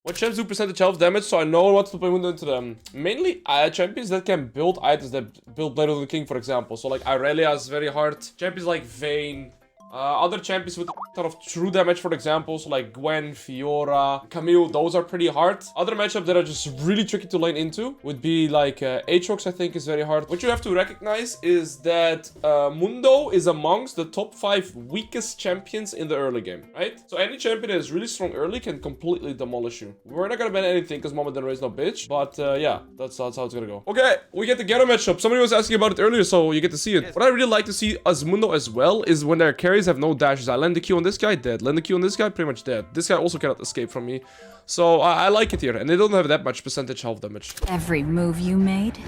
What champs do percentage health damage, so I know what to play Mundo into them. Mainly champions that can build items that build Blade of the King, for example. So like Irelia is very hard. Champions like Vayne. Other champions with a ton of true damage, for example, so like Gwen, Fiora, Camille, those are pretty hard. Other matchups that are just really tricky to lane into would be like Aatrox, I think, is very hard. What you have to recognize is that Mundo is amongst the top 5 weakest champions in the early game, right? So any champion that is really strong early can completely demolish you. We're not gonna ban anything because Mama Didn't Raise No Bitch, but yeah, that's how it's gonna go. Okay, we get the Garen matchup. Somebody was asking about it earlier, so you get to see it. What I really like to see as Mundo as well is when their carries have no dashes. I land the Q on this guy, dead. Land the Q on this guy, pretty much dead. This guy also cannot escape from me. So I like it here. And they don't have that much percentage health damage. Every move you made,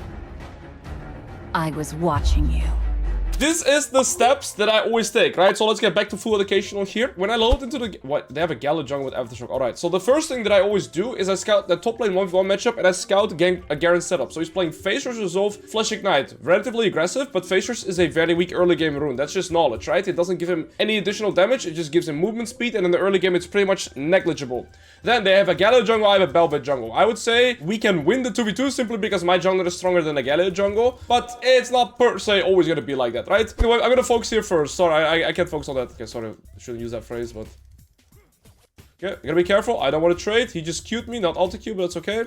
I was watching you. This is the steps that I always take, right? So let's get back to full educational here. When I load into the... What? They have a Gala jungle with Aftershock. Alright, so the first thing that I always do is I scout the top lane 1v1 matchup and I scout a Garen setup. So he's playing Phase Rush Resolve, Flash Ignite. Relatively aggressive, but Phase Rush is a very weak early game rune. That's just knowledge, right? It doesn't give him any additional damage. It just gives him movement speed, and in the early game it's pretty much negligible. Then they have a Gala jungle, I have a Velvet jungle. I would say we can win the 2v2 simply because my jungler is stronger than a Gala jungle, but it's not per se always gonna be like that, right? Anyway, I'm gonna focus here first. Sorry, I can't focus on that. Okay, sorry, I shouldn't use that phrase, but... Okay, I gotta be careful. I don't want to trade. He just Q'd me, not ulti-Q, but it's okay.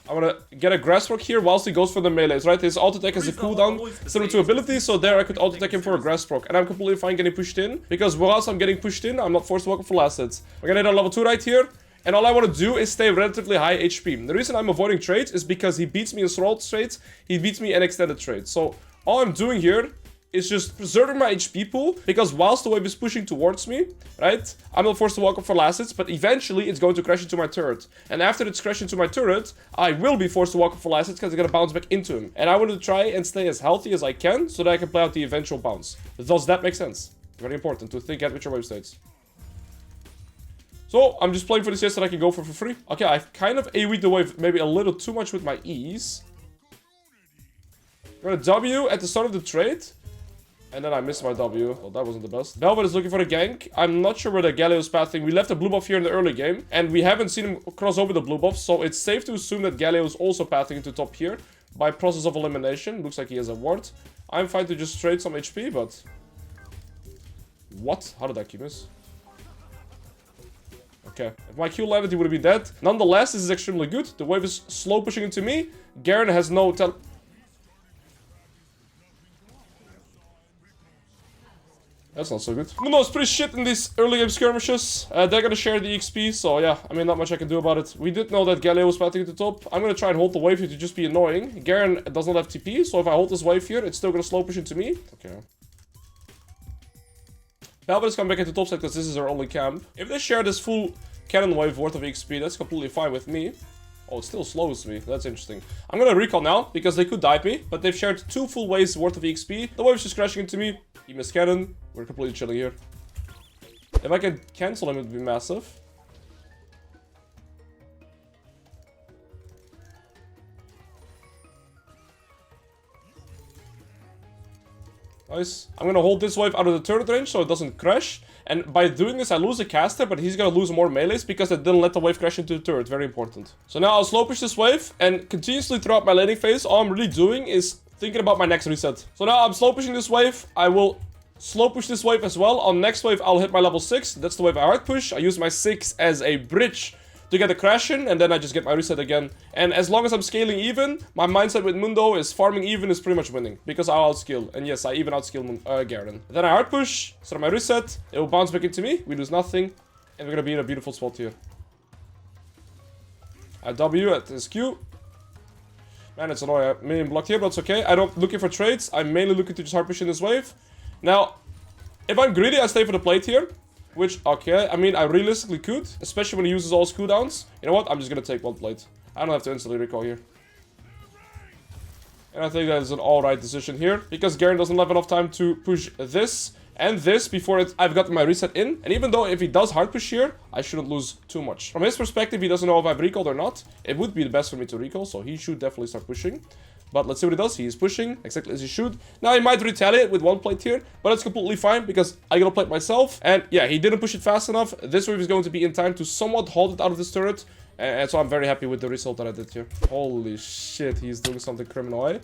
I'm gonna get a grass rock here whilst he goes for the melees, right? His auto attack has a cooldown similar to ability, so there I could auto attack him for a grass rock. And I'm completely fine getting pushed in, because whilst I'm getting pushed in, I'm not forced to walk for last hits. We're gonna hit on level 2 right here. And all I want to do is stay relatively high HP. The reason I'm avoiding trades is because he beats me in Thrall trades, he beats me in extended trades. So all I'm doing here is just preserving my HP pool, because whilst the wave is pushing towards me, right, I'm not forced to walk up for last hits, but eventually it's going to crash into my turret. And after it's crashed into my turret, I will be forced to walk up for last hits because it's going to bounce back into him. And I want to try and stay as healthy as I can so that I can play out the eventual bounce. Does that make sense? Very important to think at which your wave states. So, I'm just playing for the CS that I can go for free. Okay, I've kind of AoE'd the wave maybe a little too much with my E's. I'm gonna W at the start of the trade. And then I missed my W. Well, that wasn't the best. Velvet is looking for the gank. I'm not sure where the Galio is pathing. We left a blue buff here in the early game. And we haven't seen him cross over the blue buff. So, it's safe to assume that Galio is also pathing into top here. By process of elimination. Looks like he has a ward. I'm fine to just trade some HP, but... What? How did that keep miss? Okay, if my Q landed, he would have been dead. Nonetheless, this is extremely good. The wave is slow pushing into me. Garen has no That's not so good. Mundo is pretty shit in these early game skirmishes. They're gonna share the XP, so yeah, I mean, not much I can do about it. We did know that Galio was pathing to the top. I'm gonna try and hold the wave here to just be annoying. Garen does not have TP, so if I hold this wave here, it's still gonna slow push into me. Okay. Velvet is coming back into top side because this is our only camp. If they share this full cannon wave worth of XP, that's completely fine with me. Oh, it still slows me. That's interesting. I'm gonna recall now because they could dive me, but they've shared 2 full waves worth of XP. The wave's just crashing into me. He missed cannon. We're completely chilling here. If I can cancel him, it would be massive. Nice. I'm gonna hold this wave out of the turret range so it doesn't crash. And by doing this, I lose a caster, but he's gonna lose more melees because I didn't let the wave crash into the turret. Very important. So now I'll slow push this wave, and continuously throughout my laning phase, all I'm really doing is thinking about my next reset. So now I'm slow pushing this wave. I will slow push this wave as well. On next wave, I'll hit my level 6. That's the wave I hard push. I use my 6 as a bridge to get a crash in, and then I just get my reset again. And as long as I'm scaling even, my mindset with Mundo is farming even is pretty much winning, because I'll outskill. And yes, I even outskill Garen. Then I hard push, start my reset, it will bounce back into me, we lose nothing, and we're gonna be in a beautiful spot here. I W at this Q. Man, it's annoying, I'm minion blocked here, but it's okay. I'm not looking for trades, I'm mainly looking to just hard push in this wave. Now, if I'm greedy, I stay for the plate here. Which, okay, I mean, I realistically could, especially when he uses all his cooldowns. You know what? I'm just gonna take 1 plate. I don't have to instantly recall here. And I think that is an alright decision here, because Garen doesn't have enough time to push this and this before I've gotten my reset in. And even though if he does hard push here, I shouldn't lose too much. From his perspective, he doesn't know if I've recalled or not. It would be the best for me to recall, so he should definitely start pushing. But let's see what he does. He is pushing exactly as he should. Now he might retaliate with 1 plate here, but it's completely fine because I gotta plate myself. And yeah, he didn't push it fast enough. This wave is going to be in time to somewhat hold it out of this turret. And so I'm very happy with the result that I did here. Holy shit, he's doing something criminal, eh?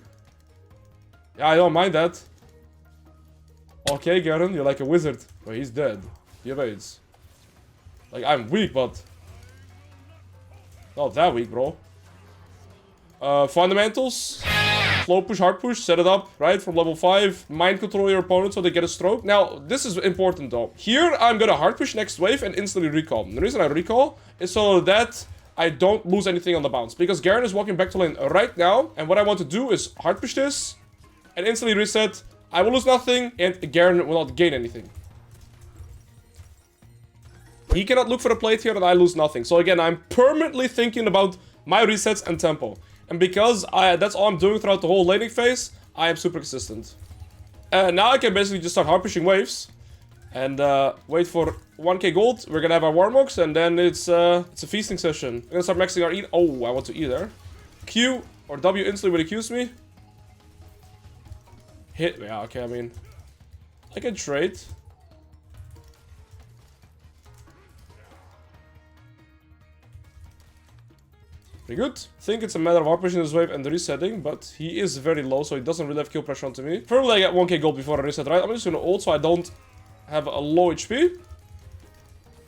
Yeah, I don't mind that. Okay, Garen, you're like a wizard. Well, he's dead. He evades. Like, I'm weak, but... not that weak, bro. Fundamentals. Slow push, hard push, set it up, right? From level 5. Mind control your opponent so they get a stroke. Now, this is important, though. Here, I'm gonna hard push next wave and instantly recall. The reason I recall is so that I don't lose anything on the bounce. Because Garen is walking back to lane right now. And what I want to do is hard push this and instantly reset. I will lose nothing, and Garen will not gain anything. He cannot look for a plate here, and I lose nothing. So again, I'm permanently thinking about my resets and tempo. And because that's all I'm doing throughout the whole laning phase, I am super consistent. Now I can basically just start hard pushing waves. And wait for 1k gold. We're gonna have our Warmogs, and then it's a feasting session. We're gonna start maxing our E. Oh, I want to E there. Q or W instantly would accuse me. Hit. Yeah, okay, I mean, I can trade. Pretty good. I think it's a matter of hard pushing this wave and resetting, but he is very low, so he doesn't really have kill pressure onto me. Probably I get 1k gold before I reset, right? I'm just gonna ult so I don't have a low HP.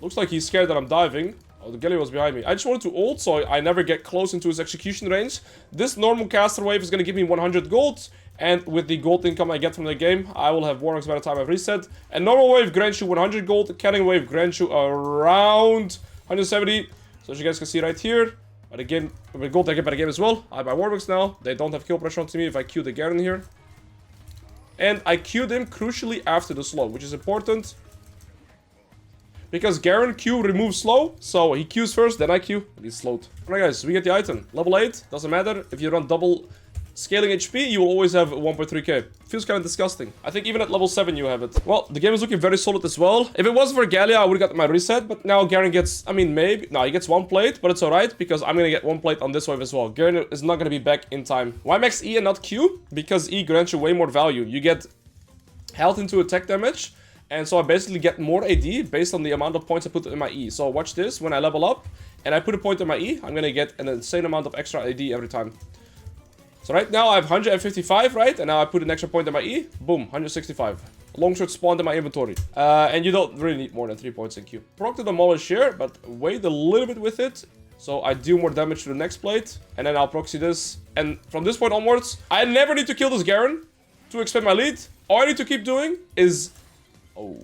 Looks like he's scared that I'm diving. Oh, the Gilly was behind me. I just wanted to ult so I never get close into his execution range. This normal caster wave is gonna give me 100 gold. And with the gold income I get from the game, I will have Warmocks by the time I've reset. And normal wave grants you 100 gold. Cannon wave grants you around 170. So as you guys can see right here. But again, with gold I get by the game as well. I buy Warmocks now. They don't have kill pressure onto me if I Q the Garen here. And I Q'd him crucially after the slow, which is important. Because Garen Q removes slow. So he Qs first, then I Q. And he's slowed. Alright guys, we get the item. Level 8. Doesn't matter. If you run double scaling HP, you will always have 1.3k. Feels kind of disgusting. I think even at level 7 you have it. Well, the game is looking very solid as well. If it wasn't for Gallia, I would have got my reset. But now Garen gets, I mean, maybe. No, he gets 1 plate, but it's alright because I'm going to get 1 plate on this wave as well. Garen is not going to be back in time. Why max E and not Q? Because E grants you way more value. You get health into attack damage. And so I basically get more AD based on the amount of points I put in my E. So watch this. When I level up and I put a point in my E, I'm going to get an insane amount of extra AD every time. So right now I have 155, right? And now I put an extra point in my E. Boom, 165. Longshot spawned in my inventory. And you don't really need more than 3 points in Q. Proc to demolish here, but wait a little bit with it. So I do more damage to the next plate. And then I'll proxy this. And from this point onwards, I never need to kill this Garen to expand my lead. All I need to keep doing is... Oh.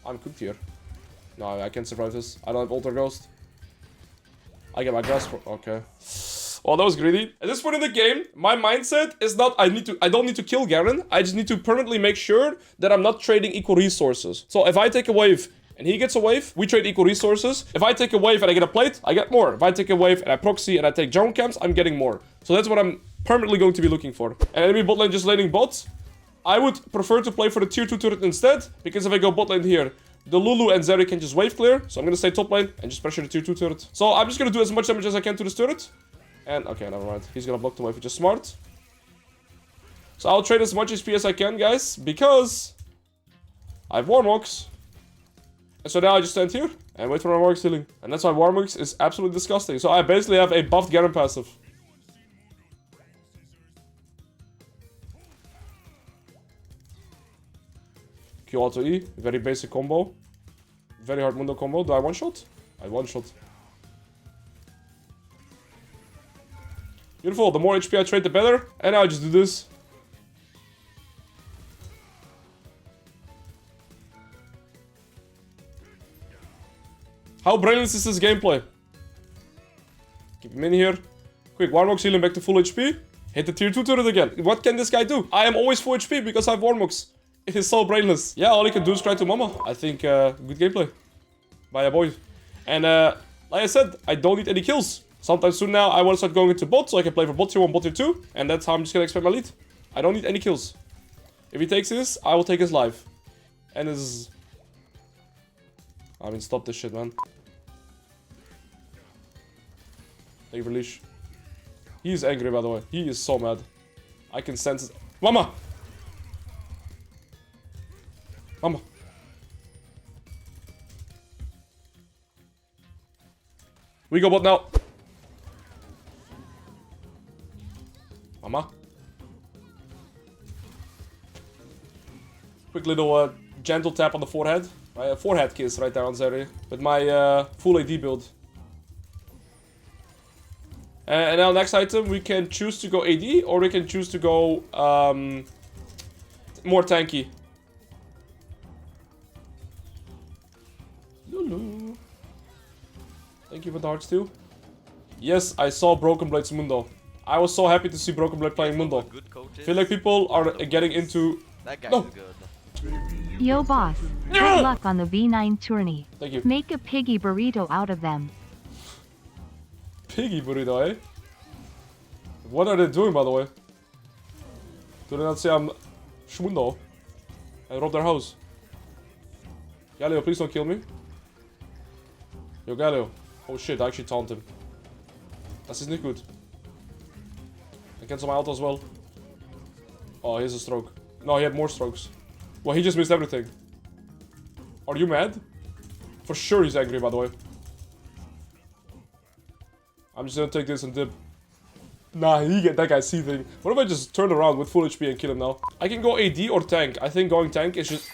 I'm cooked here. No, I can't survive this. I don't have Alter Ghost. I get my grasp. Okay. Well, that was greedy. At this point in the game, my mindset is not I don't need to kill Garen. I just need to permanently make sure that I'm not trading equal resources. So if I take a wave and he gets a wave, we trade equal resources. If I take a wave and I get a plate, I get more. If I take a wave and I proxy and I take jungle camps, I'm getting more. So that's what I'm permanently going to be looking for. And enemy bot lane just laning bots. I would prefer to play for the tier 2 turret instead, because if I go bot lane here, the Lulu and Zeri can just wave clear. So I'm going to stay top lane and just pressure the tier 2 turret. So I'm just going to do as much damage as I can to this turret. And, okay, never mind. He's gonna block the wave, which is smart. So I'll trade as much HP as I can, guys, because I have Warmogs. And so now I just stand here and wait for my Warmogs healing. And that's why Warmogs is absolutely disgusting. So I basically have a buffed Garen passive. Q auto E, very basic combo. Very hard Mundo combo. Do I one-shot? I one-shot. Beautiful, the more HP I trade, the better. And now I just do this. How brainless is this gameplay? Keep him in here. Quick, Warmogs healing back to full HP. Hit the tier 2 turret again. What can this guy do? I am always full HP because I have Warmogs. It is so brainless. Yeah, all he can do is cry to mama. I think good gameplay by a boy. And like I said, I don't need any kills. Sometime soon now, I want to start going into bot, so I can play for bot tier 1, bot tier 2. And that's how I'm just going to expand my lead. I don't need any kills. If he takes this, I will take his life. And his... I mean, stop this shit, man. Thank you for leash. He is angry, by the way. He is so mad. I can sense it. Mama! Mama. We go bot now. Mama. Quick little gentle tap on the forehead. Right, a forehead kiss right there on Zeri. With my full AD build. And now next item, we can choose to go AD or we can choose to go more tanky. Lulu. Thank you for the hearts too. Yes, I saw Broken Blade's Mundo. I was so happy to see Broken Blade playing Mundo. Feel like people are getting into... That guy's No. good. Yo boss, good luck on the V9 tourney. Thank you. Make a piggy burrito out of them. Piggy burrito, eh? What are they doing, by the way? Do they not say I'm Mundo and rob their house? Galio, please don't kill me. Yo, Galio. Oh shit, I actually taunted him. That's not good. I cancel my auto as well. Oh, he has a stroke. No, he had more strokes. Well, he just missed everything. Are you mad? For sure he's angry, by the way. I'm just gonna take this and dip. Nah, he get that guy seething. What if I just turn around with full HP and kill him now? I can go AD or tank. I think going tank is just...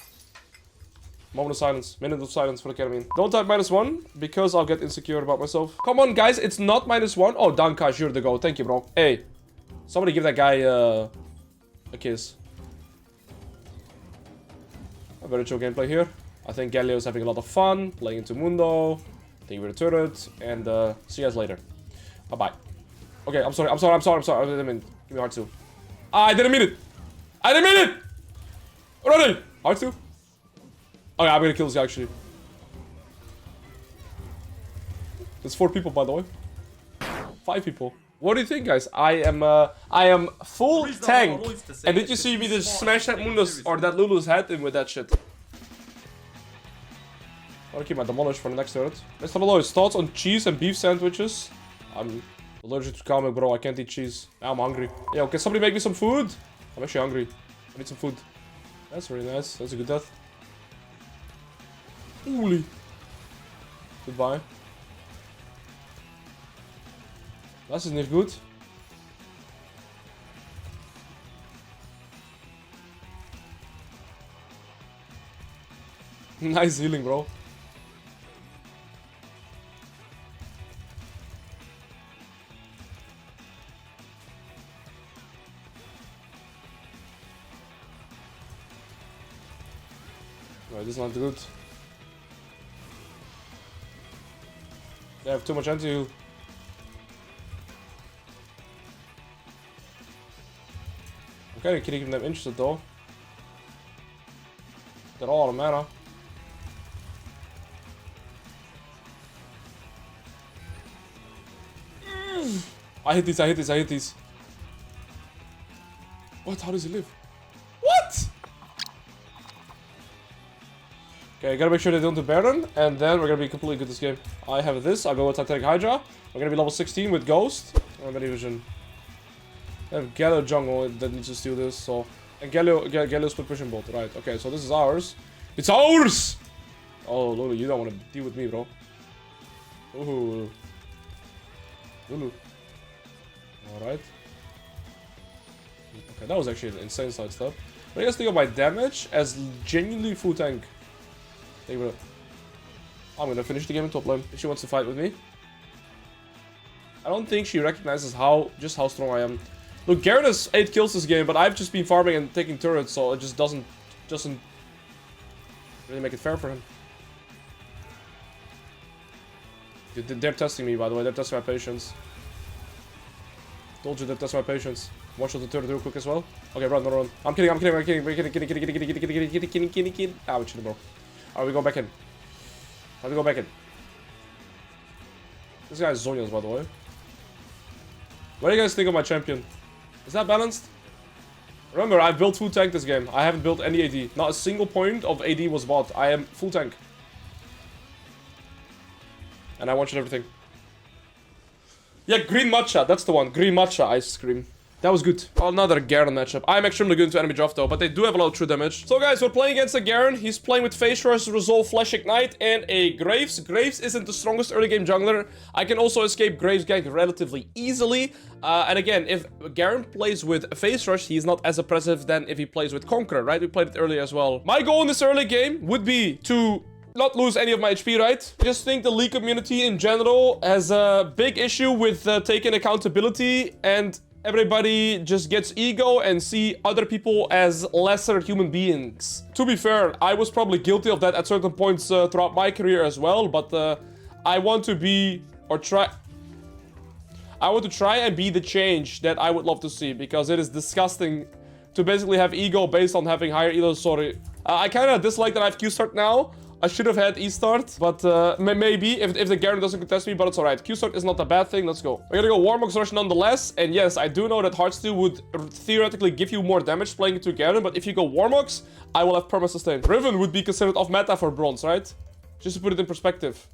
Moment of silence. Minute of silence for the Ketamine. Don't type -1 because I'll get insecure about myself. Come on, guys. It's not -1. Oh, Danka, you're the go. Thank you, bro. Hey. Somebody give that guy a kiss. A very chill gameplay here. I think Galio's having a lot of fun. Playing into Mundo. Taking with the turret. And see you guys later. Bye-bye. Okay, I'm sorry. I didn't mean... Give me heart 2. I didn't mean it. I didn't mean it. Running. Heart 2. Okay, I'm gonna kill this guy actually. There's 4 people, by the way. 5 people. What do you think, guys? I am full tank. And did you see me just smash that Mundo's or that Lulu's head in with that shit? I'll keep my demolish for the next turret. Mr. Alois, thoughts on cheese and beef sandwiches? I'm allergic to comic, bro. I can't eat cheese. Now I'm hungry. Yo, can somebody make me some food? I'm actually hungry. I need some food. That's very nice. That's a good death. Holy. Goodbye. Das ist nicht gut. Nice healing, bro. No, this is not good. They have too much anti-heal. I'm kind of keeping them interested though. They're all out of mana. I hit these. What? How does he live? What? Okay, gotta make sure they don't do Baron, and then we're gonna be completely good this game. I have this, I'll go with Titanic Hydra. We're gonna be level 16 with Ghost. And Many Vision. I have Galio jungle that needs to steal this, so... And Galio split pushing bolt, right. Okay, so this is ours. It's ours! Oh, Lulu, you don't want to deal with me, bro. Ooh. Lulu. Alright. Okay, that was actually an insane side step. What do you guys think of my damage as genuinely full tank? I'm gonna finish the game in top lane if she wants to fight with me. I don't think she recognizes just how strong I am. Look, Garen has 8 kills this game, but I've just been farming and taking turrets, so it just doesn't really make it fair for him. They're testing me, by the way. They're testing my patience. Told you they're testing my patience. Watch out the turret real quick as well. Okay, run. I'm kidding. Ah, we're chilling, bro. Alright, we go back in. Let me go back in. This guy is Zonia's, by the way. What do you guys think of my champion? Is that balanced? Remember, I've built full tank this game. I haven't built any AD. Not a single point of AD was bought. I am full tank. And I one-shot everything. Yeah, green matcha. That's the one. Green matcha ice cream. That was good. Another Garen matchup. I'm extremely good into enemy draft though, but they do have a lot of true damage. So guys, we're playing against a Garen. He's playing with Phase Rush, Resolve, Flash Ignite, and a Graves. Graves isn't the strongest early game jungler. I can also escape Graves gank relatively easily. And again, if Garen plays with Phase Rush, he's not as oppressive than if he plays with Conqueror, right? We played it earlier as well. My goal in this early game would be to not lose any of my HP, right? I just think the League community in general has a big issue with taking accountability, and everybody just gets ego and see other people as lesser human beings. To be fair, I was probably guilty of that at certain points throughout my career as well, but I want to be, or try... I want to try and be the change that I would love to see, because it is disgusting to basically have ego based on having higher elo. Sorry. I kind of dislike that I have Q-Start now. I should have had E-Start, but maybe if the Garen doesn't contest me, but it's alright. Q-Start is not a bad thing. Let's go. We're gonna go Warmox Rush nonetheless. And yes, I do know that Heartsteel would theoretically give you more damage playing into Garen, but if you go Warmox, I will have perma-sustain. Riven would be considered off-meta for bronze, right? Just to put it in perspective.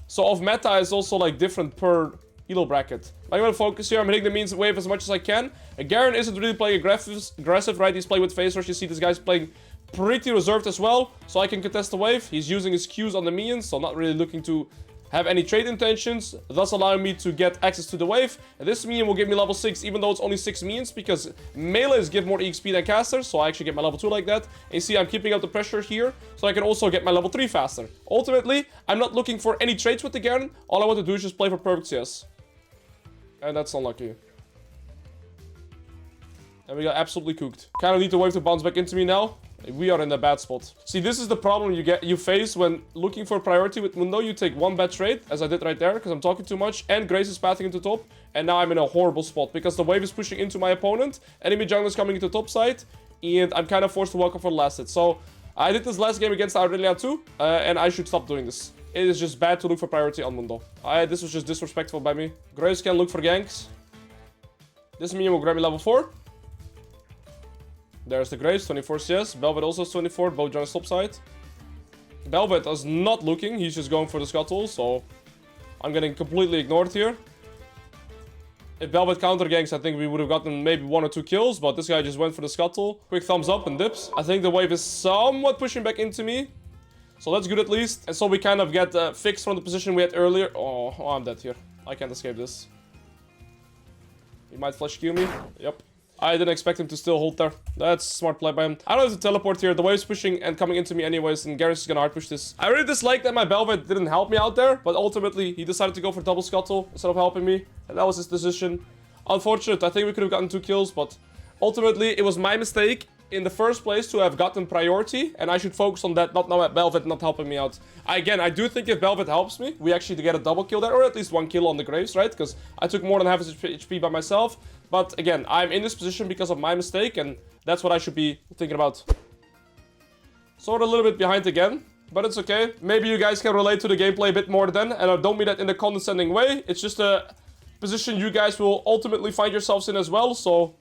So off-meta is also like different per elo bracket. I'm gonna focus here. I'm hitting the means wave as much as I can. And Garen isn't really playing aggressive, right? He's playing with Phase Rush. You see this guy's playing pretty reserved as well, so I can contest the wave. He's using his Qs on the minions, so not really looking to have any trade intentions, thus allowing me to get access to the wave. And this minion will give me level 6, even though it's only 6 minions, because melees give more EXP than casters, so I actually get my level 2 like that. And you see I'm keeping up the pressure here, so I can also get my level 3 faster. Ultimately, I'm not looking for any trades with the Garen. All I want to do is just play for perfect CS. And that's unlucky. And we got absolutely cooked. Kind of need the wave to bounce back into me now. We are in a bad spot. See, this is the problem you face when looking for priority with Mundo. You take one bad trade, as I did right there, because I'm talking too much, and Grace is pathing into top, and now I'm in a horrible spot, because the wave is pushing into my opponent, enemy jungle is coming into top side, and I'm kind of forced to walk off for the last hit. So, I did this last game against Aurelia too, and I should stop doing this. It is just bad to look for priority on Mundo. This was just disrespectful by me. Graves can look for ganks. This minion will grab me level 4. There's the Graves, 24 CS. Velvet also has 24, both join top side. Velvet is not looking, he's just going for the scuttle, so I'm getting completely ignored here. If Velvet counter ganks, I think we would have gotten maybe 1 or 2 kills, but this guy just went for the scuttle. Quick thumbs up and dips. I think the wave is somewhat pushing back into me, so that's good at least. And so we kind of get fixed from the position we had earlier. Oh, I'm dead here. I can't escape this. He might flash Q me. Yep. I didn't expect him to still hold there. That's smart play by him. I don't have to teleport here. The wave's pushing and coming into me anyways, and Garen's just gonna hard push this. I really dislike that my Velvet didn't help me out there, but ultimately he decided to go for double scuttle instead of helping me, and that was his decision. Unfortunate. I think we could have gotten 2 kills, but ultimately it was my mistake in the first place to have gotten priority, and I should focus on that, not now at Velvet not helping me out. Again, I do think if Velvet helps me, we actually get a double kill there, or at least 1 kill on the Graves, right? Because I took more than half his HP by myself. But again, I'm in this position because of my mistake, and that's what I should be thinking about. Sort of a little bit behind again, but it's okay. Maybe you guys can relate to the gameplay a bit more then, and I don't mean that in a condescending way. It's just a position you guys will ultimately find yourselves in as well, so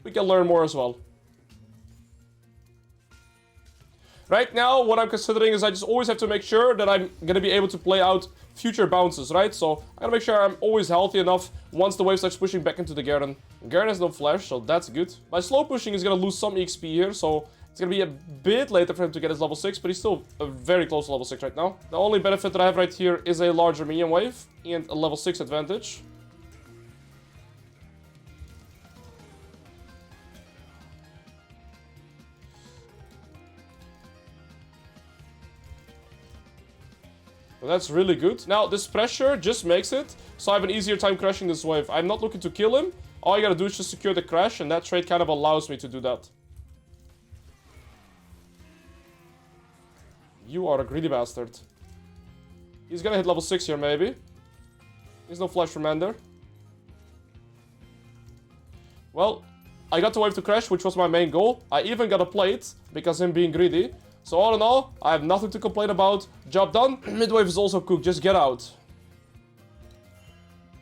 we can learn more as well. Right now, what I'm considering is I just always have to make sure that I'm going to be able to play out future bounces, right? So I gotta make sure I'm always healthy enough once the wave starts pushing back into the Garen. Garen has no flash, so that's good. My slow pushing is going to lose some EXP here, so it's going to be a bit later for him to get his level 6, but he's still very close to level 6 right now. The only benefit that I have right here is a larger minion wave and a level 6 advantage. Well, that's really good. Now, this pressure just makes it so I have an easier time crashing this wave. I'm not looking to kill him. All I gotta do is just secure the crash, and that trade kind of allows me to do that. You are a greedy bastard. He's gonna hit level 6 here, maybe. There's no flash from Ender. Well, I got the wave to crash, which was my main goal. I even got a plate, because him being greedy. So all in all, I have nothing to complain about. Job done. Midwave is also cooked. Just get out.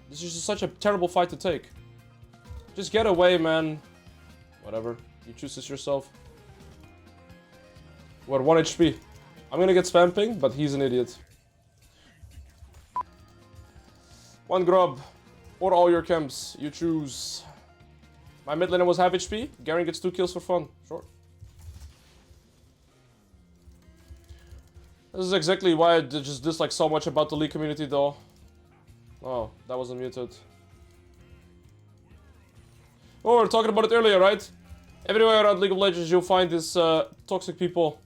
This is just such a terrible fight to take. Just get away, man. Whatever. You choose this yourself. We're 1 HP. I'm gonna get spam ping, but he's an idiot. 1 grub. Or all your camps. You choose. My mid laner was half HP. Garen gets 2 kills for fun. Sure. This is exactly why I just dislike so much about the League community though. Oh, that wasn't muted. Oh, we were talking about it earlier, right? Everywhere around League of Legends you'll find these toxic people.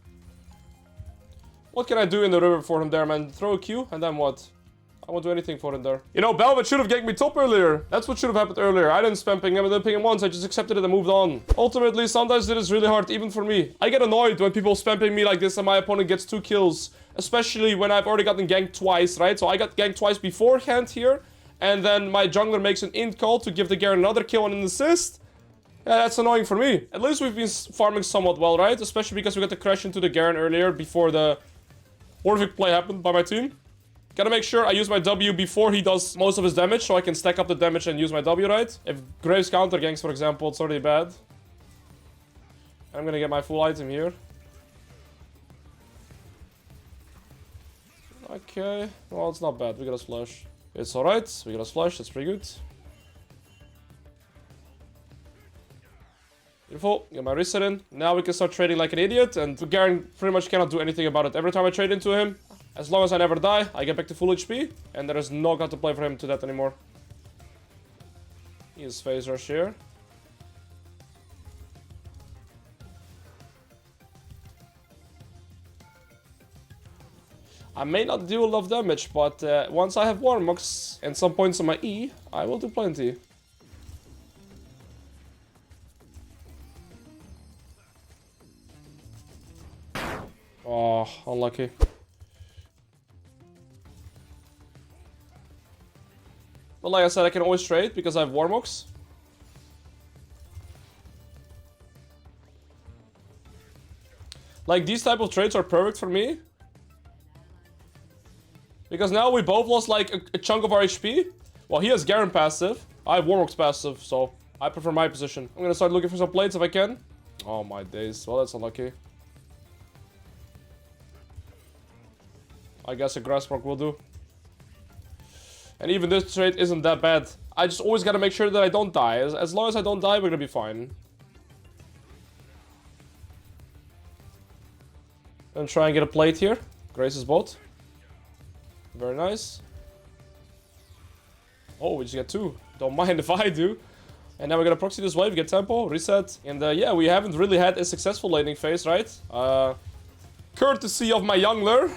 What can I do in the river for him there, man? Throw a Q and then what? I won't do anything for him there. You know, Belvet should have ganked me top earlier. That's what should have happened earlier. I didn't spam ping him, I didn't ping him once. I just accepted it and moved on. Ultimately, sometimes it is really hard, even for me. I get annoyed when people spam ping me like this and my opponent gets 2 kills. Especially when I've already gotten ganked twice, right? So I got ganked twice beforehand here. And then my jungler makes an int call to give the Garen another kill and an assist. Yeah, that's annoying for me. At least we've been farming somewhat well, right? Especially because we got the crash into the Garen earlier before the Orvik play happened by my team. Gotta make sure I use my W before he does most of his damage, so I can stack up the damage and use my W, right? If Graves counter ganks, for example, it's already bad. I'm gonna get my full item here. Okay, well, it's not bad. We got a splash. It's alright. We got a splash. That's pretty good. Beautiful. Get my reset in. Now we can start trading like an idiot, and Garen pretty much cannot do anything about it. Every time I trade into him, as long as I never die, I get back to full HP, and there is no god to play for him to that anymore. He is phase rush here. I may not do a lot of damage, but once I have Warmux and some points on my E, I will do plenty. Oh, unlucky. But like I said, I can always trade because I have Warmux. Like, these type of trades are perfect for me. Because now we both lost like a chunk of our HP. Well, he has Garen passive. I have Warmux passive, so I prefer my position. I'm gonna start looking for some plates if I can. Oh my days. Well, that's unlucky. I guess a grass rock will do. And even this trade isn't that bad. I just always gotta make sure that I don't die. As long as I don't die, we're gonna be fine. Gonna try and get a plate here. Grace's boat. Very nice. Oh, we just get 2. Don't mind if I do. And now we're gonna proxy this wave, get tempo, reset. And yeah, we haven't really had a successful laning phase, right? Courtesy of my youngler.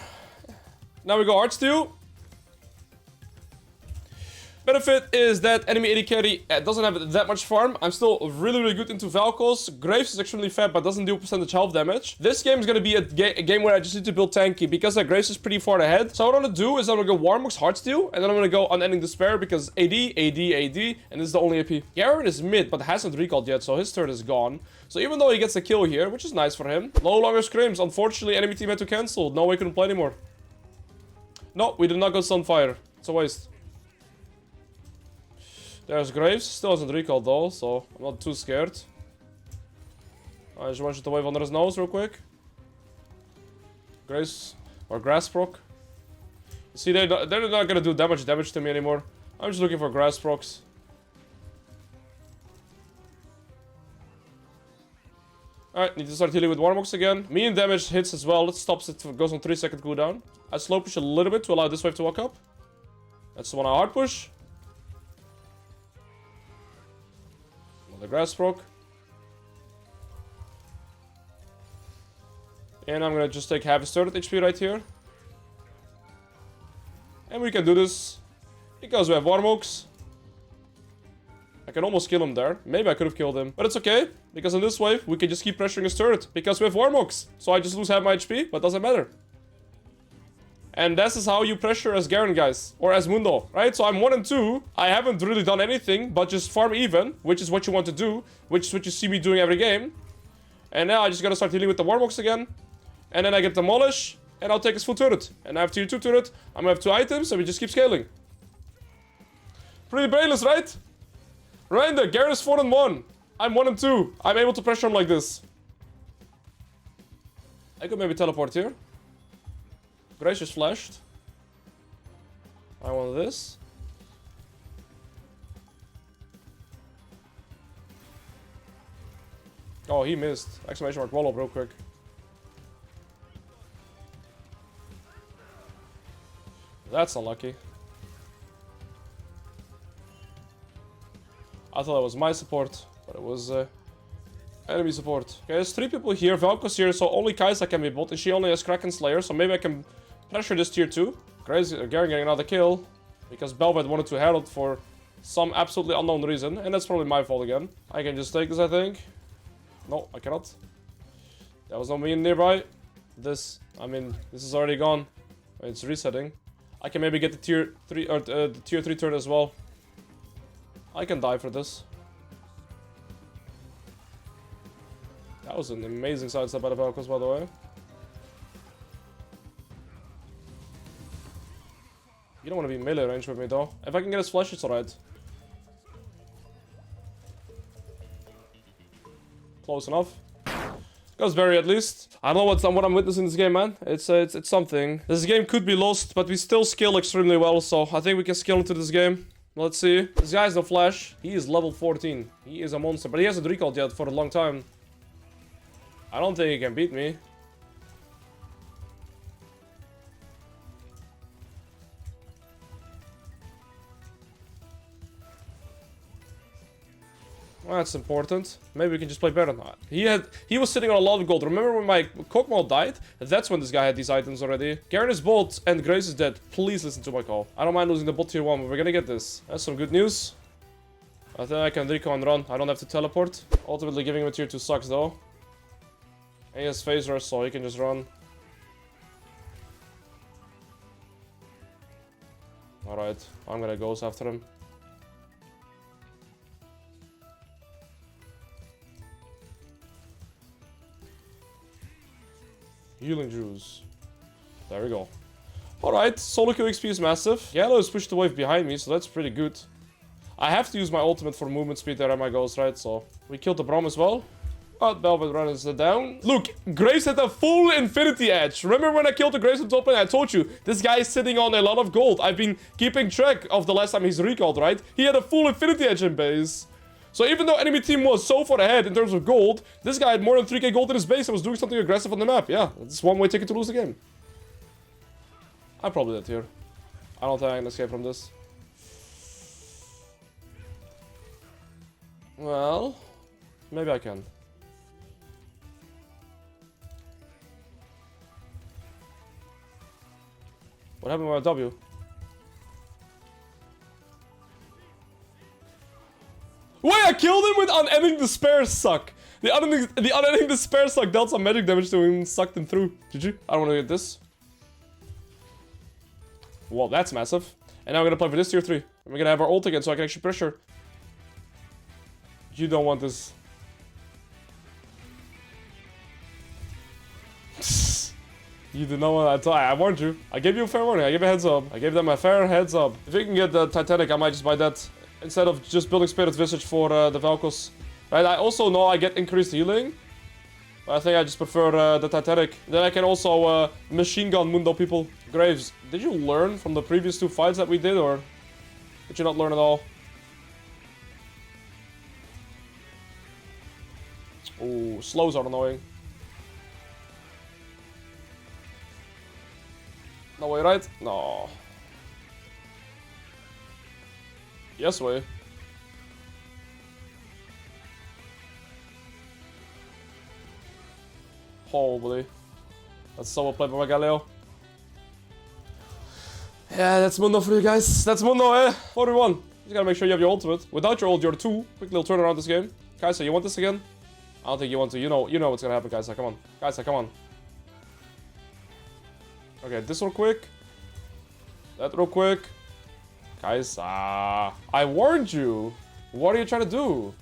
Now we go Archsteel. Benefit is that enemy AD carry doesn't have that much farm. I'm still really good into Valkos. Graves is extremely fat but doesn't do percentage health damage. This game is going to be a game where I just need to build tanky because Graves is pretty far ahead. So what I'm going to do is I'm going to go Warmux Heartsteel and then I'm going to go Unending Despair because AD, and this is the only AP. Garen is mid but hasn't recalled yet, so his turn is gone. So even though he gets a kill here, which is nice for him. No longer scrims. Unfortunately, enemy team had to cancel. No way couldn't play anymore. No, we did not go Sunfire. It's a waste. There's Graves. Still hasn't recalled though, so I'm not too scared. I just want you to wave under his nose real quick. Graves or Grass proc. You see, they're not gonna do that much damage to me anymore. I'm just looking for Grass procs. Alright, need to start healing with Warmux again. Mean damage hits as well. It stops it, goes on 3-second cooldown. I slow push a little bit to allow this wave to walk up. That's the one I hard push. The grass proc. And I'm gonna just take half his turret HP right here. And we can do this because we have Warmux. I can almost kill him there. Maybe I could have killed him. But it's okay, because in this wave, we can just keep pressuring his turret. Because we have Warmux. So I just lose half my HP, but doesn't matter. And this is how you pressure as Garen, guys. Or as Mundo, right? So I'm 1 and 2. I haven't really done anything, but just farm even. Which is what you want to do. Which is what you see me doing every game. And now I just gotta start healing with the Warmux again. And then I get Demolish. And I'll take his full turret. And I have tier 2 turret. I'm gonna have 2 items, and we just keep scaling. Pretty brainless, right? Reminder, Garen is 4 and 1. I'm 1 and 2. I'm able to pressure him like this. I could maybe teleport here. Grace just flashed. I want this. Oh, he missed. Exclamation mark wall up real quick. That's unlucky. I thought it was my support, but it was enemy support. Okay, there's 3 people here. Valko's here, so only Kai'Sa can be bot, and she only has Kraken Slayer, so maybe I can pressure this tier 2. Garen getting another kill, because Belvet wanted to herald for some absolutely unknown reason, and that's probably my fault again. I can just take this, I think. No, I cannot. There was no minion nearby. This is already gone. It's resetting. I can maybe get the tier 3 or the tier 3 turn as well. I can die for this. That was an amazing sidestep by the Valkos, by the way. You don't want to be melee range with me though. If I can get his flash, it's alright. Close enough. Goes Barry at least. I don't know what I'm witnessing this game, man. It's something. This game could be lost, but we still scale extremely well, so I think we can scale into this game. Let's see. This guy has no flash. He is level 14. He is a monster, but he hasn't recalled yet for a long time. I don't think he can beat me. Well, that's important. Maybe we can just play better. He was sitting on a lot of gold. Remember when my Kokmo died? That's when this guy had these items already. Garen is bot and Grace is dead. Please listen to my call. I don't mind losing the bot tier 1, but we're gonna get this. That's some good news. I think I can recon and run. I don't have to teleport. Ultimately, giving him a tier 2 sucks though. And he has phaser, so he can just run. Alright, I'm gonna ghost after him. Healing juice. There we go. Alright, solo kill XP is massive. Yellow has pushed the wave behind me, so that's pretty good. I have to use my ultimate for movement speed there at my ghost, right? So we killed the Brom as well. But Velvet runs it down. Look, Graves had a full infinity edge. Remember when I killed the Graves in top lane? I told you, this guy is sitting on a lot of gold. I've been keeping track of the last time he's recalled, right? He had a full infinity edge in base. So even though enemy team was so far ahead in terms of gold, this guy had more than 3k gold in his base and was doing something aggressive on the map. Yeah, it's one way ticket to lose the game. I'm probably dead here. I don't think I can escape from this. Well, maybe I can. What happened with my W? Wait, I killed him with unending despair suck. The unending despair suck dealt some magic damage to him and sucked him through. GG. I don't want to get this. Well, that's massive. And now we're gonna play for this tier 3. And we're gonna have our ult again so I can actually pressure. You don't want this. You did not want that. I warned you. I gave you a fair warning. I gave a heads up. I gave them a fair heads up. If we can get the Titanic, I might just buy that. Instead of just building Spirit Visage for the Valkos. Right, I also know I get increased healing. But I think I just prefer the Titanic. Then I can also machine gun Mundo people. Graves, did you learn from the previous 2 fights that we did, or did you not learn at all? Oh, slows are annoying. No way, right? No. Yes way. Holy. That's so well played by my Galileo. Yeah, that's Mundo for you guys. That's Mundo, eh? 41. You just gotta make sure you have your ultimate. Without your ult, you're 2. Quick little turnaround this game. Kai'Sa, you want this again? I don't think you want to. You know what's gonna happen, Kai'Sa. Come on. Kai'Sa, come on. Okay, this real quick. That real quick. Kai'Sa. I warned you. What are you trying to do?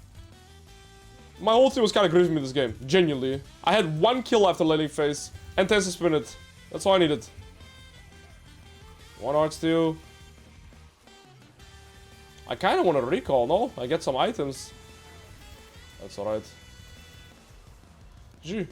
My whole team was kind of grieving me this game. Genuinely. I had 1 kill after landing phase. And 10 suspended. That's all I needed. 1 art steal. I kind of want to recall, no? I get some items. That's alright. G.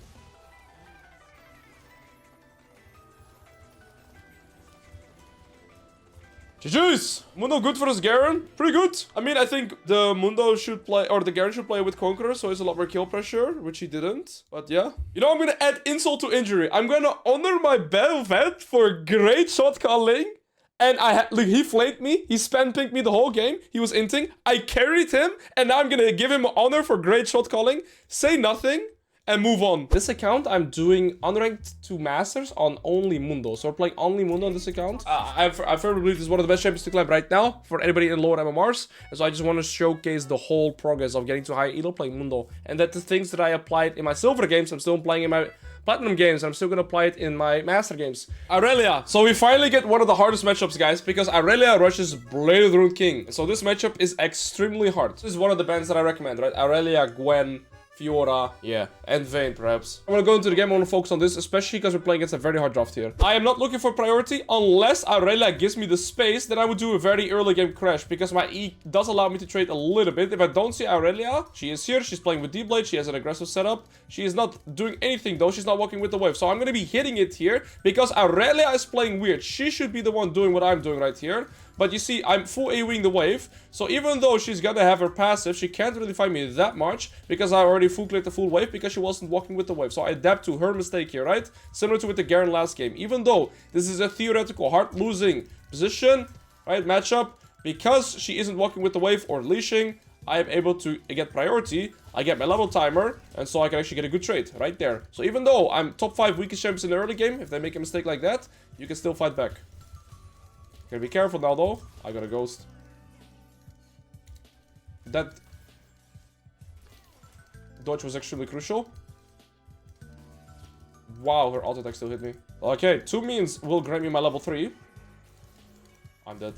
GG's! Mundo good for his Garen. Pretty good. I mean, I think the Mundo should play, or the Garen should play with Conqueror, so he's a lot more kill pressure, which he didn't. But yeah. You know, I'm gonna add insult to injury. I'm gonna honor my vet for great shot calling. And like, he flanked me. He spam pinged me the whole game. He was inting. I carried him. And now I'm gonna give him honor for great shot calling. Say nothing. And move on. This account, I'm doing unranked to masters on only Mundo. So we're playing only Mundo on this account. I firmly believe this is one of the best champions to climb right now for anybody in lower MMRs. And so I just want to showcase the whole progress of getting to high elo playing Mundo. And that the things that I applied in my silver games, I'm still applying in my platinum games. I'm still gonna apply it in my master games. Aurelia. So we finally get one of the hardest matchups, guys, because Aurelia rushes Bladed Rune King. So this matchup is extremely hard. This is one of the bans that I recommend, right? Aurelia, Gwen, Fiora, yeah, and Vayne, perhaps. I'm gonna go into the game, I wanna focus on this, especially because we're playing against a very hard draft here. I am not looking for priority unless Aurelia gives me the space, then I would do a very early game crash, because my E does allow me to trade a little bit. If I don't see Aurelia, she is here, she's playing with D-Blade, she has an aggressive setup. She is not doing anything though, she's not walking with the wave. So I'm gonna be hitting it here, because Aurelia is playing weird. She should be the one doing what I'm doing right here. But you see, I'm full AoEing the wave, so even though she's gonna have her passive, she can't really fight me that much, because I already full cleared the full wave, because she wasn't walking with the wave. So I adapt to her mistake here, right? Similar to with the Garen last game. Even though this is a theoretical hard losing position, right, matchup, because she isn't walking with the wave or leashing, I am able to get priority, I get my level timer, and so I can actually get a good trade right there. So even though I'm top 5 weakest champions in the early game, if they make a mistake like that, you can still fight back. Gotta be careful now though. I got a ghost. That dodge was extremely crucial. Wow, her auto attack still hit me. Okay, 2 means will grant me my level 3. I'm dead.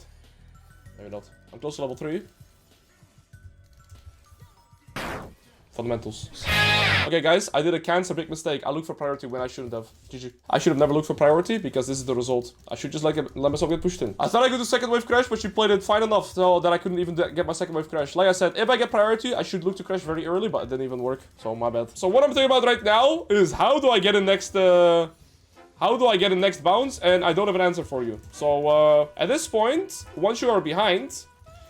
Maybe not. I'm close to level 3. Fundamentals. Okay, guys, I did a cancer big mistake. I looked for priority when I shouldn't have. GG. I should have never looked for priority because this is the result. I should just let myself get pushed in. I thought I could do second wave crash, but she played it fine enough so that I couldn't even get my second wave crash. Like I said, if I get priority, I should look to crash very early, but it didn't even work. So my bad. So what I'm thinking about right now is how do I get in next bounce? And I don't have an answer for you. So at this point, once you are behind,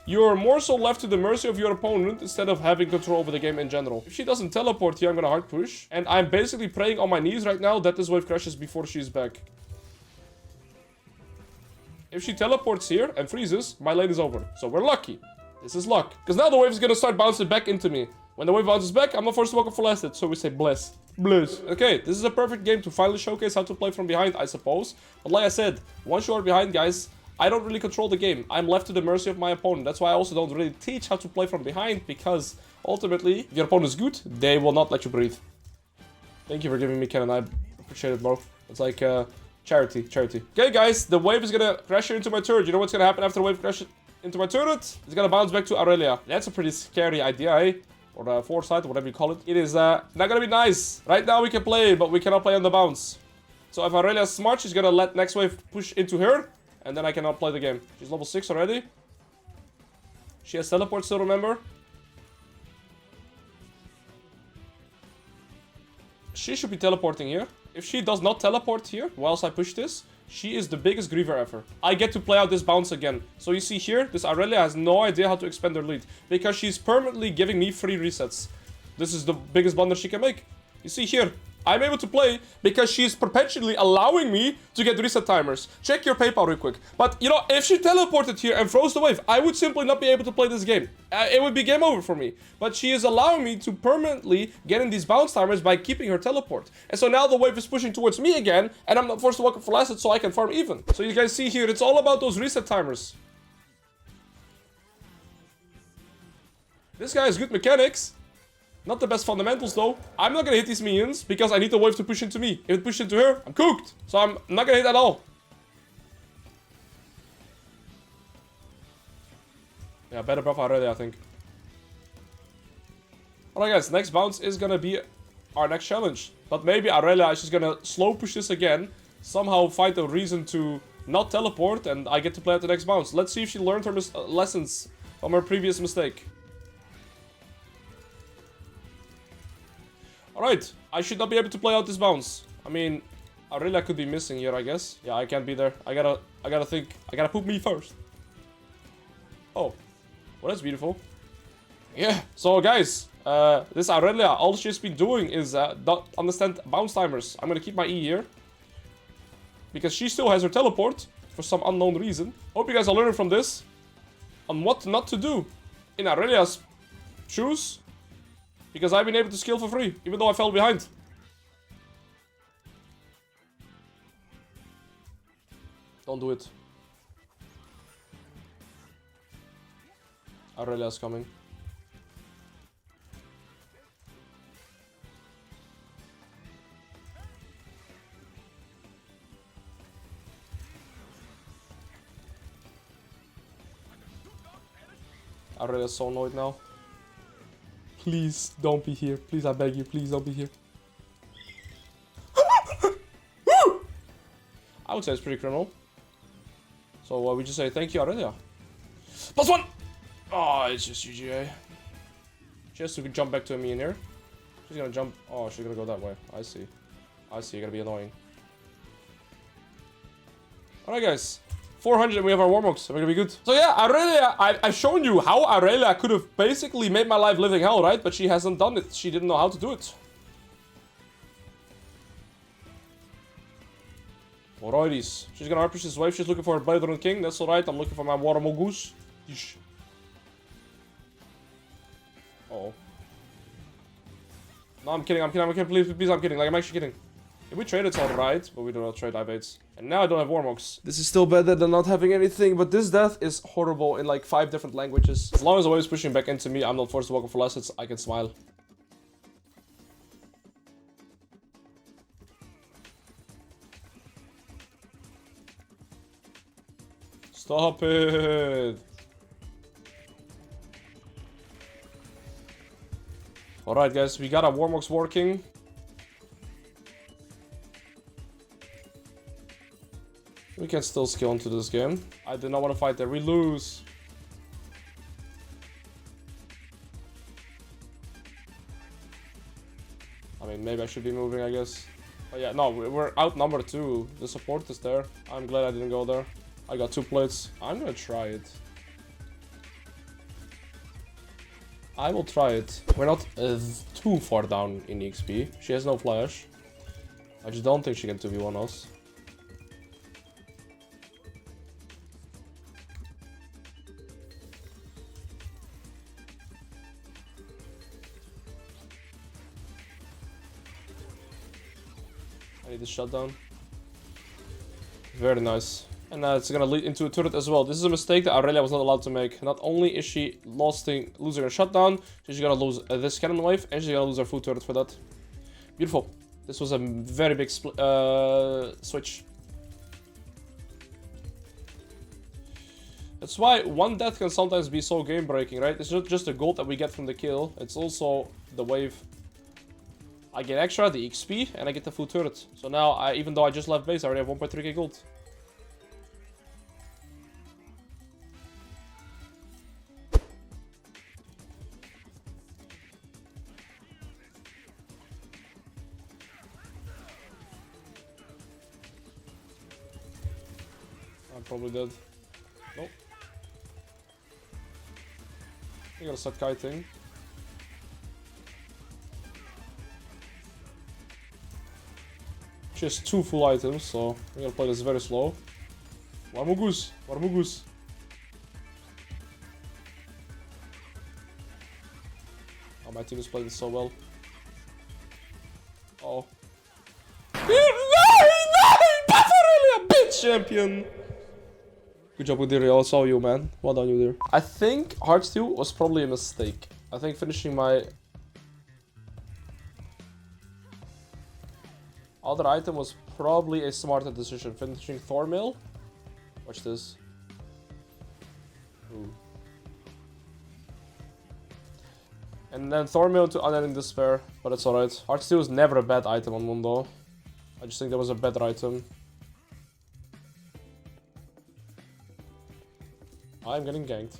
you're more so left to the mercy of your opponent instead of having control over the game in general. If she doesn't teleport here, I'm gonna hard push. And I'm basically praying on my knees right now that this wave crashes before she's back. If she teleports here and freezes, my lane is over. So we're lucky. This is luck. Because now the wave is gonna start bouncing back into me. When the wave bounces back, I'm not forced to walk up full asset. So we say bless. Bless. Okay, this is a perfect game to finally showcase how to play from behind, I suppose. But like I said, once you are behind, guys, I don't really control the game. I'm left to the mercy of my opponent. That's why I also don't really teach how to play from behind, because ultimately, if your opponent is good, they will not let you breathe. Thank you for giving me cannon. I appreciate it, bro. It's like charity. Okay, guys, the wave is gonna crash here into my turret. You know what's gonna happen after the wave crashes into my turret? It's gonna bounce back to Aurelia. That's a pretty scary idea, eh? Or foresight, whatever you call it. It is not gonna be nice. Right now we can play, but we cannot play on the bounce. So if Aurelia is smart, she's gonna let next wave push into her. And then I cannot play the game. She's level 6 already. She has teleport still, remember? She should be teleporting here. If she does not teleport here, whilst I push this, she is the biggest griever ever. I get to play out this bounce again. So you see here, this Aurelia has no idea how to expand her lead. Because she's permanently giving me free resets. This is the biggest blunder she can make. You see here, I'm able to play because she's perpetually allowing me to get reset timers. Check your PayPal real quick. But, you know, if she teleported here and froze the wave, I would simply not be able to play this game. It would be game over for me. But she is allowing me to permanently get in these bounce timers by keeping her teleport. And so now the wave is pushing towards me again, and I'm not forced to walk up full asset so I can farm even. So you guys see here, it's all about those reset timers. This guy has good mechanics. Not the best fundamentals though. I'm not gonna hit these minions because I need the wave to push into me. If it pushes into her, I'm cooked. So I'm not gonna hit at all. Yeah, better buff already, I think. Alright guys, next bounce is gonna be our next challenge. But maybe Aurelia is just gonna slow push this again. Somehow find a reason to not teleport and I get to play at the next bounce. Let's see if she learned her lessons from her previous mistake. Alright, I should not be able to play out this bounce. I mean, Aurelia could be missing here, I guess. Yeah, I can't be there. I gotta think. I gotta poop me first. Oh. Well, that's beautiful. Yeah. So, guys, this Aurelia, all she's been doing is not understand bounce timers. I'm gonna keep my E here. Because she still has her teleport for some unknown reason. Hope you guys are learning from this on what not to do in Aurelia's shoes. Because I've been able to skill for free, even though I fell behind. Don't do it. Aurelia's coming. Aurelia's so annoyed now. Please don't be here. Please, I beg you. Please don't be here. I would say it's pretty criminal. So we just say thank you, Aurelia. +1! Oh, it's just UGA. She has to jump back to me in here. She's gonna jump. Oh, she's gonna go that way. I see. I see. You're gonna be annoying. Alright, guys. 400 and we have our warm-ups. We're gonna be good. So yeah, Aurelia, I've shown you how Aurelia could have basically made my life living hell, right? But she hasn't done it. She didn't know how to do it. Alrighties. She's gonna RP this wave. She's looking for a Blade Runner King. That's alright. I'm looking for my Water Mongoose. Yeesh. Oh. No, I'm kidding. I'm kidding. Please, I'm kidding. Like, I'm actually kidding. If we trade, it's alright, but we do not trade I-baits. And now I don't have Warmogs. This is still better than not having anything, but this death is horrible in like 5 different languages. As long as the wave is pushing back into me, I'm not forced to walk for less, I can smile. Stop it! Alright guys, we got our Warmogs working. We can still skill into this game. I do not want to fight there. We lose. I mean, maybe I should be moving, I guess. But yeah, no, we're outnumbered too. The support is there. I'm glad I didn't go there. I got 2 plates. I'm gonna try it. I will try it. We're not too far down in XP. She has no flash. I just don't think she can 2v1 us. I need this shutdown. Very nice. And it's gonna lead into a turret as well. This is a mistake that Aurelia was not allowed to make. Not only is she losing her shutdown, she's gonna lose this cannon wave, and she's gonna lose her food turret for that. Beautiful. This was a very big switch. That's why one death can sometimes be so game breaking, right? It's not just the gold that we get from the kill, it's also the wave. I get extra, the XP, and I get the food turret. So now, even though I just left base, I already have 1.3k gold. I'm probably dead. Nope. I gotta start kiting. She has 2 full items, so we're gonna play this very slow. Warmogoose! Warmogoose! Oh, my team is playing so well. Oh. Aurelia, bitch champion! Good job with Diri, I saw you, man. Well done, you there. I think Heartsteel was probably a mistake. I think finishing my other item was probably a smarter decision. Finishing Thornmail. Watch this. Ooh. And then Thornmail to Unending Despair, but it's alright. Heartsteel is never a bad item on Mundo. I just think that was a better item. I'm getting ganked.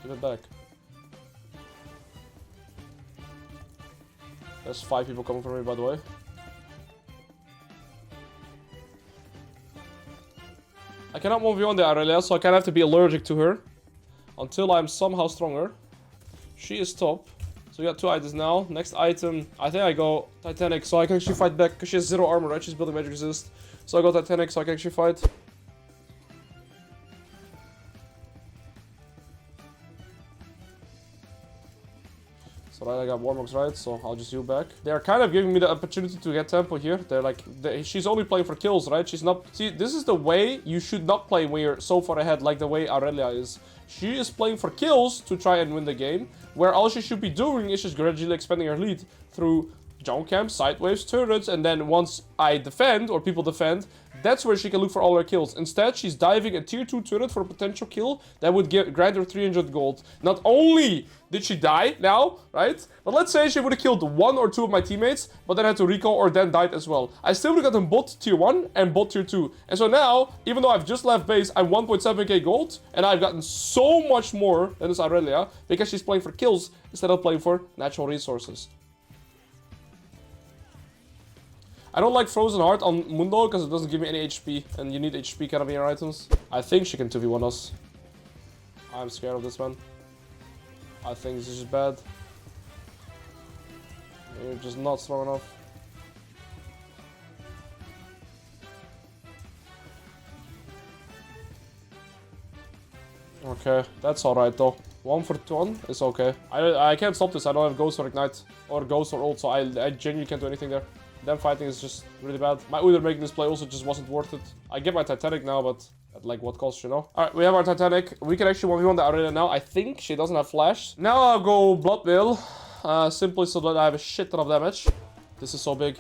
Give it back. There's 5 people coming for me, by the way. cannot 1v1 the Aurelia, so I kind of have to be allergic to her. Until I'm somehow stronger. She is top. So we got 2 items now. Next item, I think I go Titanic, so I can actually fight back. Because she has 0 armor, right? She's building magic resist. So I go Titanic, so I can actually fight. So right, I got Warmog's right, so I'll just heal back. They're kind of giving me the opportunity to get tempo here. They're like, she's only playing for kills, right? She's not... See, this is the way you should not play when you're so far ahead, like the way Aurelia is. She is playing for kills to try and win the game, where all she should be doing is just gradually expanding her lead through jungle camps, sideways, turrets, and then once I defend, or people defend, that's where she can look for all her kills. Instead, she's diving a tier 2 turret for a potential kill that would grant her 300 gold. Not only did she die now, right? But let's say she would have killed 1 or 2 of my teammates, but then had to recall or then died as well. I still would have gotten bot tier 1 and bot tier 2. And so now, even though I've just left base, I'm 1.7k gold, and I've gotten so much more than this Aurelia, because she's playing for kills instead of playing for natural resources. I don't like Frozen Heart on Mundo because it doesn't give me any HP, and you need HP kind of in your items. I think she can 2v1 us. I'm scared of this one. I think this is just bad. You're just not strong enough. Okay, that's alright though. 1 for 1 is okay. I can't stop this. I don't have Ghost or Ignite or Ghost or ult, so I genuinely can't do anything there. Them fighting is just really bad. My Udyr making this play also just wasn't worth it. I get my Titanic now, but at like what cost, you know? Alright, we have our Titanic. We can actually 1v1 the Aurelia now. I think she doesn't have flash. Now I'll go Blood Veil. Simply so that I have a shit ton of damage. This is so big.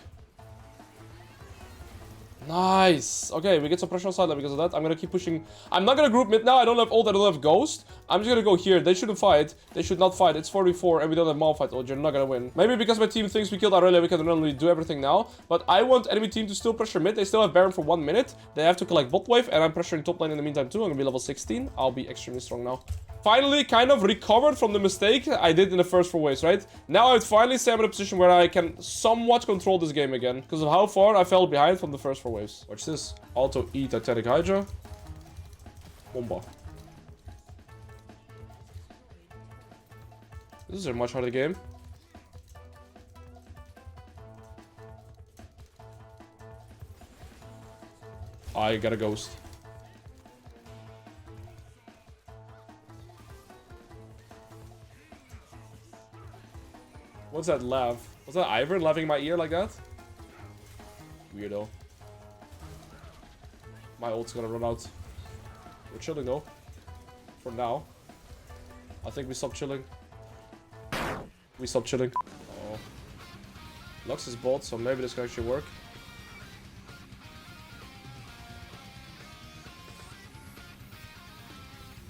Nice. Okay, we get some pressure on sideline because of that. I'm gonna keep pushing. I'm not gonna group mid now. I don't have ult, I don't have ghost. I'm just gonna go here. They shouldn't fight. They should not fight. It's 44 and we don't have Malphite ult. You're not gonna win. Maybe because my team thinks we killed Aurelia, we can randomly do everything now. But I want enemy team to still pressure mid. They still have Baron for 1 minute. They have to collect bot wave, and I'm pressuring top lane in the meantime too. I'm gonna be level 16. I'll be extremely strong now. Finally kind of recovered from the mistake I did in the first 4 waves, right? Now I would finally say I'm in a position where I can somewhat control this game again, because of how far I fell behind from the first 4 waves. Watch this. Auto E Titanic Hydra. Bomba. This is a much harder game. I got a ghost. What's that laugh? Was that Ivern laughing in my ear like that? Weirdo. My ult's gonna run out. We're chilling though. For now. I think we stopped chilling. We stopped chilling. Oh. Lux is bot, so maybe this can actually work.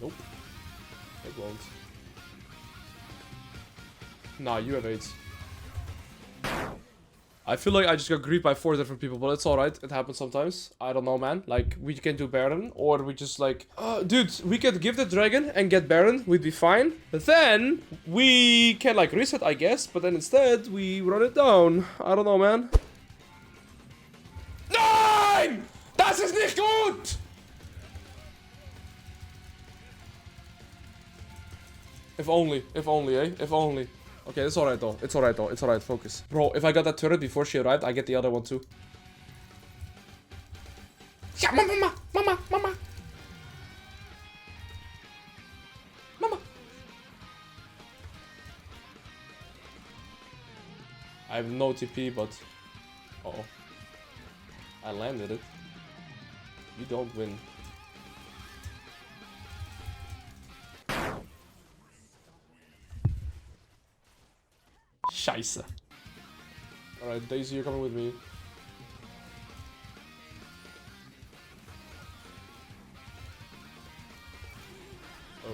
Nope. It won't. Nah, you have 8. I feel like I just got griefed by 4 different people, but it's alright. It happens sometimes. I don't know, man. Like, we can do Baron, or we just like... dude, we could give the dragon and get Baron. We'd be fine. But then, we can like reset, I guess. But then instead, we run it down. I don't know, man. Nein! Das ist nicht gut! If only, eh? If only. Okay, it's alright though. It's alright though. It's alright. Focus. Bro, if I got that turret before she arrived, I get the other one too. Yeah, mama. I have no TP, but... Uh-oh. I landed it. You don't win. Scheiße. Alright, Daisy, you're coming with me. Oh.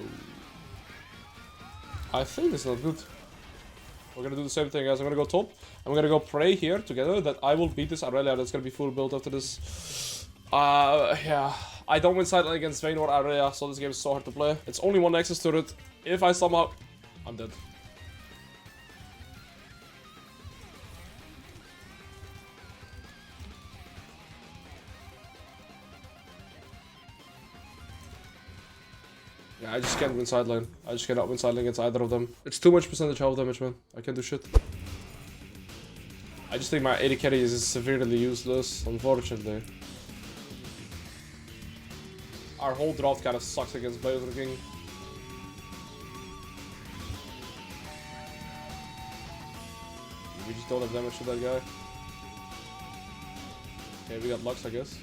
I think it's not good. We're gonna do the same thing, guys. I'm gonna go top. I'm gonna go pray here together that I will beat this Aurelia. That's gonna be full build after this. Yeah. I don't win sideline against Vayne or Aurelia, so this game is so hard to play. It's only one Nexus turret. If I somehow... I'm dead. Yeah, I just can't win side lane. I just cannot win side lane against either of them. It's too much percentage health damage, man. I can't do shit. I just think my AD carry is severely useless, unfortunately. Our whole draft kind of sucks against Blade of the King. We just don't have damage to that guy. Okay, we got Lux, I guess.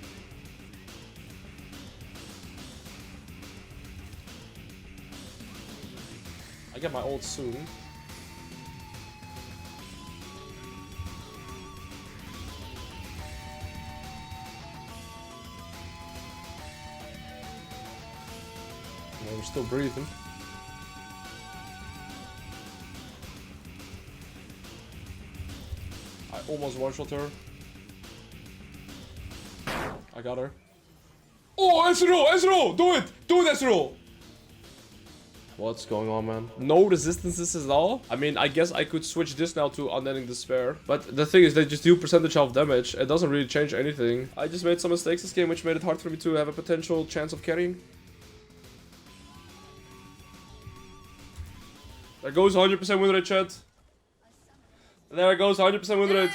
I get my ult soon. Yeah, we're still breathing. I almost one-shot her. I got her. Oh, Ezreal! Ezreal! Do it! Do it, Ezreal! What's going on, man? No resistances at all? I mean, I guess I could switch this now to Unending Despair. But the thing is, they just do percentage of damage. It doesn't really change anything. I just made some mistakes this game, which made it hard for me to have a potential chance of carrying. There goes 100% win rate, chat. There goes 100% win rate.